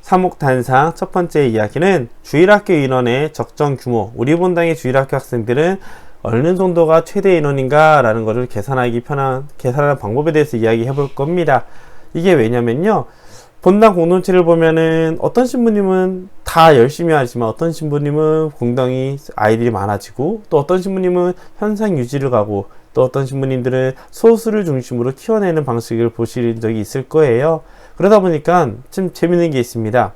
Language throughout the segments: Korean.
사목단상 첫 번째 이야기는 주일학교 인원의 적정 규모, 우리 본당의 주일학교 학생들은 어느 정도가 최대 인원인가 라는 것을 계산하는 방법에 대해서 이야기해 볼 겁니다. 이게 왜냐면요, 본당 공동체를 보면은 어떤 신부님은 다 열심히 하지만 어떤 신부님은 공당이 아이들이 많아지고, 또 어떤 신부님은 현상 유지를 가고, 또 어떤 신부님들은 소수를 중심으로 키워내는 방식을 보신 적이 있을 거예요. 그러다 보니까 좀 재밌는 게 있습니다.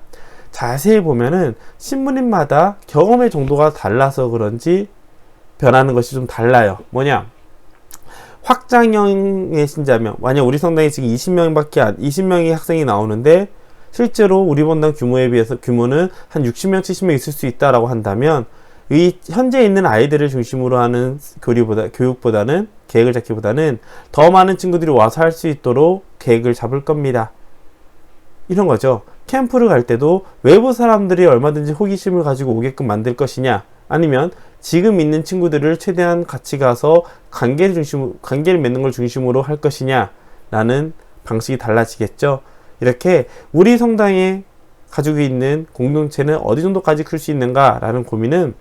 자세히 보면은 신부님마다 경험의 정도가 달라서 그런지 변하는 것이 좀 달라요. 뭐냐? 확장형의 신자면, 만약 우리 성당에 지금 20명이 학생이 나오는데 실제로 우리 본당 규모에 비해서 규모는 한 60명, 70명 있을 수 있다라고 한다면, 이 현재 있는 아이들을 중심으로 하는 교육보다는, 계획을 잡기보다는 더 많은 친구들이 와서 할 수 있도록 계획을 잡을 겁니다. 이런 거죠. 캠프를 갈 때도 외부 사람들이 얼마든지 호기심을 가지고 오게끔 만들 것이냐, 아니면 지금 있는 친구들을 최대한 같이 가서 관계를 맺는 걸 중심으로 할 것이냐 라는 방식이 달라지겠죠. 이렇게 우리 성당에 가지고 있는 공동체는 어디 정도까지 클 수 있는가 라는 고민은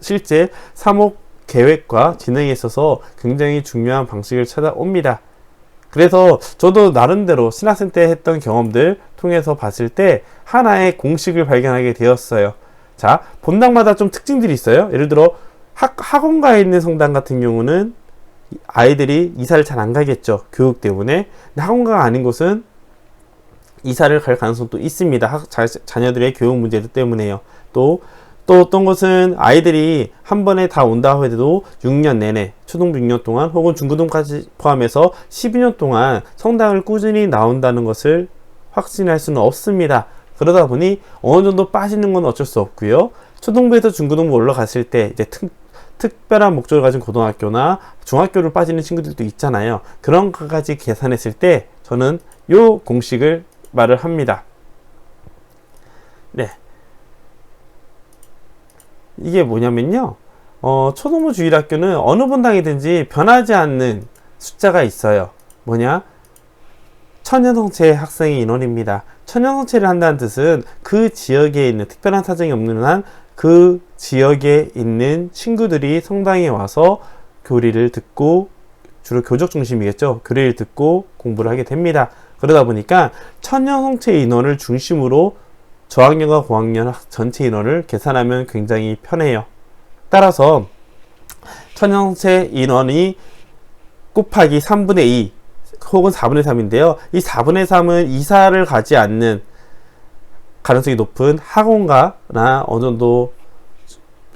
실제 사목 계획과 진행에 있어서 굉장히 중요한 방식을 찾아옵니다. 그래서 저도 나름대로 신학생 때 했던 경험들 통해서 봤을 때 하나의 공식을 발견하게 되었어요. 자, 본당마다 좀 특징들이 있어요. 예를 들어 학원가에 있는 성당 같은 경우는 아이들이 이사를 잘 안 가겠죠, 교육 때문에. 근데 학원가가 아닌 곳은 이사를 갈 가능성도 있습니다. 자녀들의 교육 문제 때문에요. 또 어떤 곳은 아이들이 한 번에 다 온다 해도 6년 내내, 초등부 6년 동안 혹은 중고등까지 포함해서 12년 동안 성당을 꾸준히 나온다는 것을 확신할 수는 없습니다. 그러다 보니 어느 정도 빠지는 건 어쩔 수 없고요. 초등부에서 중고등부 올라갔을 때 이제 특별한 목적을 가진 고등학교나 중학교를 빠지는 친구들도 있잖아요. 그런 것까지 계산했을 때 저는 요 공식을 말을 합니다. 네. 이게 뭐냐면요, 초등부 주일학교는 어느 본당이든지 변하지 않는 숫자가 있어요. 뭐냐? 천연성체 학생의 인원입니다. 천연성체를 한다는 뜻은 그 지역에 있는, 특별한 사정이 없는 한 그 지역에 있는 친구들이 성당에 와서 교리를 듣고, 주로 교적 중심이겠죠, 교리를 듣고 공부를 하게 됩니다. 그러다 보니까 천연성체 인원을 중심으로 저학년과 고학년 전체 인원을 계산하면 굉장히 편해요. 따라서 천연성체 인원이 곱하기 3분의 2 혹은 4분의 3인데요. 이 4분의 3은 이사를 가지 않는 가능성이 높은 학원가나 어느 정도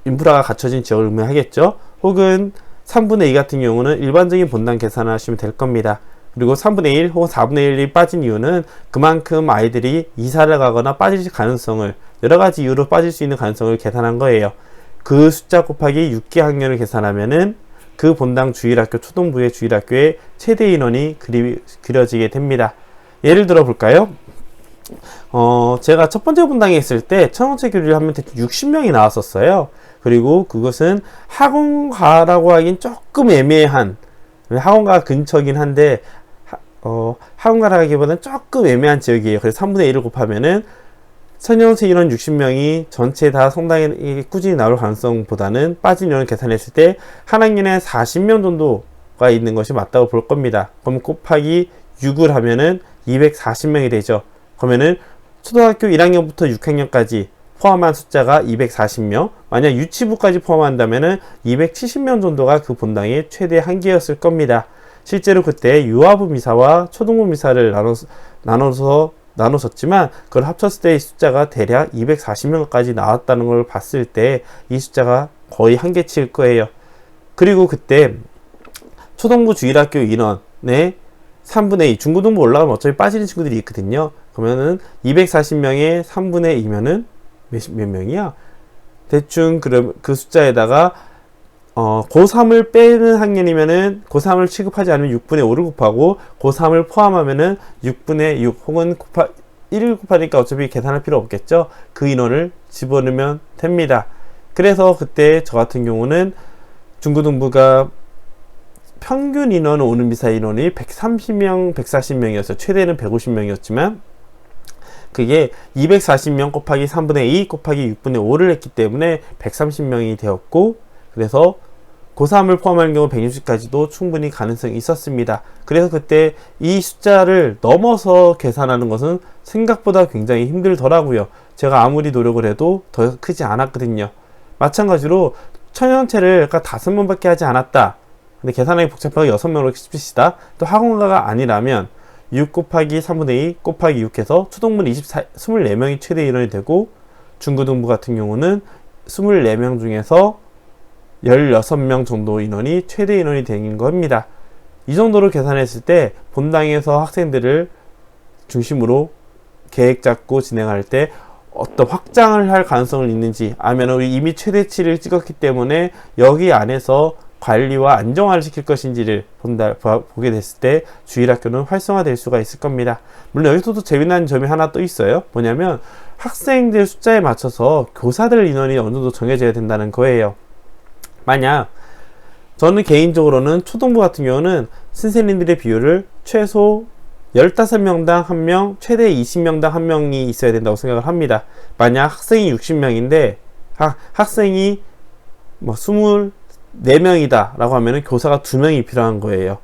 인프라가 갖춰진 지역을 의미하겠죠. 혹은 3분의 2 같은 경우는 일반적인 본당 계산을 하시면 될 겁니다. 그리고 3분의 1 혹은 4분의 1이 빠진 이유는 그만큼 아이들이 이사를 가거나 빠질 가능성을, 여러 가지 이유로 빠질 수 있는 가능성을 계산한 거예요. 그 숫자 곱하기 6개 학년을 계산하면은 그 본당 주일학교, 초등부의 주일학교의 최대 인원이 그려지게 됩니다. 예를 들어 볼까요? 제가 첫 번째 본당에 있을 때 천원체 교리를 하면 대충 60명이 나왔었어요. 그리고 그것은 학원가라고 하긴 조금 애매한, 학원가 근처긴 한데 학원가라 하기보다는 조금 애매한 지역이에요. 그래서 3분의 1을 곱하면은 천연체 인원 60명이 전체 다 성당에 꾸준히 나올 가능성보다는 빠진 인원을 계산했을 때 한 학년에 40명 정도가 있는 것이 맞다고 볼 겁니다. 그럼 곱하기 6을 하면은 240명이 되죠. 그러면은 초등학교 1학년부터 6학년까지 포함한 숫자가 240명, 만약 유치부까지 포함한다면은 270명 정도가 그 본당의 최대 한계였을 겁니다. 실제로 그때 유아부 미사와 초등부 미사를 나눴었지만 그걸 합쳤을 때 이 숫자가 대략 240명까지 나왔다는 걸 봤을 때 이 숫자가 거의 한계치일 거예요. 그리고 그때 초등부 주일학교 인원의 3분의 2, 중고등부 올라가면 어차피 빠지는 친구들이 있거든요. 그러면은 240명의 3분의 2면은 몇 명이야? 대충 그 숫자에다가 고3을 빼는 학년이면은 고3을 취급하지 않으면 6분의 5를 곱하고 고3을 포함하면은 6분의 6 혹은 1을 곱하니까 어차피 계산할 필요 없겠죠. 그 인원을 집어넣으면 됩니다. 그래서 그때 저 같은 경우는 중고등부가 평균 인원 오는 미사 인원이 130명, 140명이었어요. 최대는 150명이었지만 그게 240명 곱하기 3분의 2 곱하기 6분의 5를 했기 때문에 130명이 되었고, 그래서 고3을 포함하는 경우 160까지도 충분히 가능성이 있었습니다. 그래서 그때 이 숫자를 넘어서 계산하는 것은 생각보다 굉장히 힘들더라고요. 제가 아무리 노력을 해도 더 크지 않았거든요. 마찬가지로 천연체를 아까 5명밖에 하지 않았다. 근데 계산하기 복잡하게 6명으로 칩시다. 또 학원가가 아니라면 6 곱하기 3분의 2 곱하기 6 해서 초등부는 24명이 최대 인원이 되고, 중고등부 같은 경우는 24명 중에서 16명 정도 인원이 최대 인원이 되는 겁니다. 이 정도로 계산했을 때 본당에서 학생들을 중심으로 계획 잡고 진행할 때 어떤 확장을 할 가능성을 있는지, 아니면 이미 최대치를 찍었기 때문에 여기 안에서 관리와 안정화를 시킬 것인지를 보게 됐을 때 주일학교는 활성화될 수가 있을 겁니다. 물론 여기서도 재미난 점이 하나 또 있어요. 뭐냐면 학생들 숫자에 맞춰서 교사들 인원이 어느 정도 정해져야 된다는 거예요. 만약 저는 개인적으로는 초등부 같은 경우는 선생님들의 비율을 최소 15명당 1명, 최대 20명당 1명이 있어야 된다고 생각을 합니다. 만약 학생이 60명인데 학생이 24명이다 라고 하면 교사가 2명이 필요한 거예요.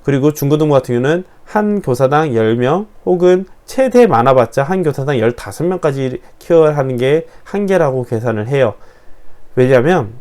그리고 중고등부 같은 경우는 한 교사당 10명 혹은 최대 많아봤자 한 교사당 15명까지 케어하는 게 한계라고 계산을 해요. 왜냐하면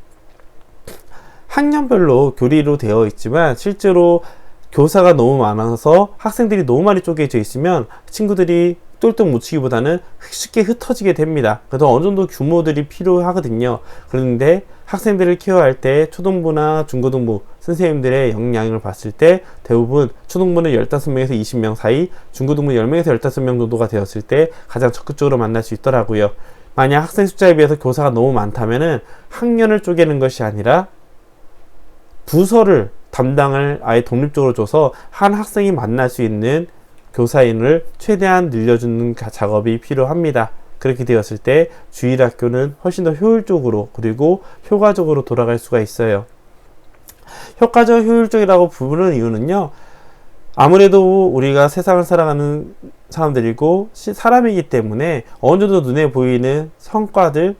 학년별로 교리로 되어 있지만 실제로 교사가 너무 많아서 학생들이 너무 많이 쪼개져 있으면 친구들이 똘똘 묻히기보다는 쉽게 흩어지게 됩니다. 그래서 어느 정도 규모들이 필요하거든요. 그런데 학생들을 케어할 때 초등부나 중고등부 선생님들의 역량을 봤을 때 대부분 초등부는 15명에서 20명 사이, 중고등부는 10명에서 15명 정도가 되었을 때 가장 적극적으로 만날 수 있더라고요. 만약 학생 숫자에 비해서 교사가 너무 많다면은 학년을 쪼개는 것이 아니라 부서를 담당을 아예 독립적으로 줘서 한 학생이 만날 수 있는 교사인을 최대한 늘려주는 작업이 필요합니다. 그렇게 되었을 때 주일학교는 훨씬 더 효율적으로 그리고 효과적으로 돌아갈 수가 있어요. 효과적 효율적이라고 부르는 이유는요, 아무래도 우리가 세상을 살아가는 사람들이고 사람이기 때문에 어느 정도 눈에 보이는 성과들,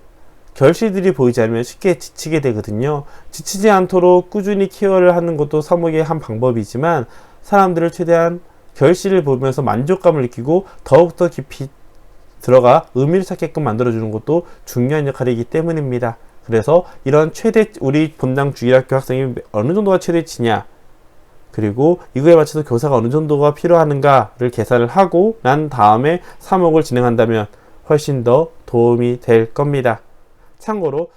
결실들이 보이지 않으면 쉽게 지치게 되거든요. 지치지 않도록 꾸준히 케어를 하는 것도 사목의 한 방법이지만 사람들을 최대한 결실을 보면서 만족감을 느끼고 더욱더 깊이 들어가 의미를 찾게끔 만들어주는 것도 중요한 역할이기 때문입니다. 그래서 이런 우리 본당 주일학교 학생이 어느 정도가 최대치냐, 그리고 이거에 맞춰서 교사가 어느 정도가 필요한가를 계산을 하고 난 다음에 사목을 진행한다면 훨씬 더 도움이 될 겁니다. 참고로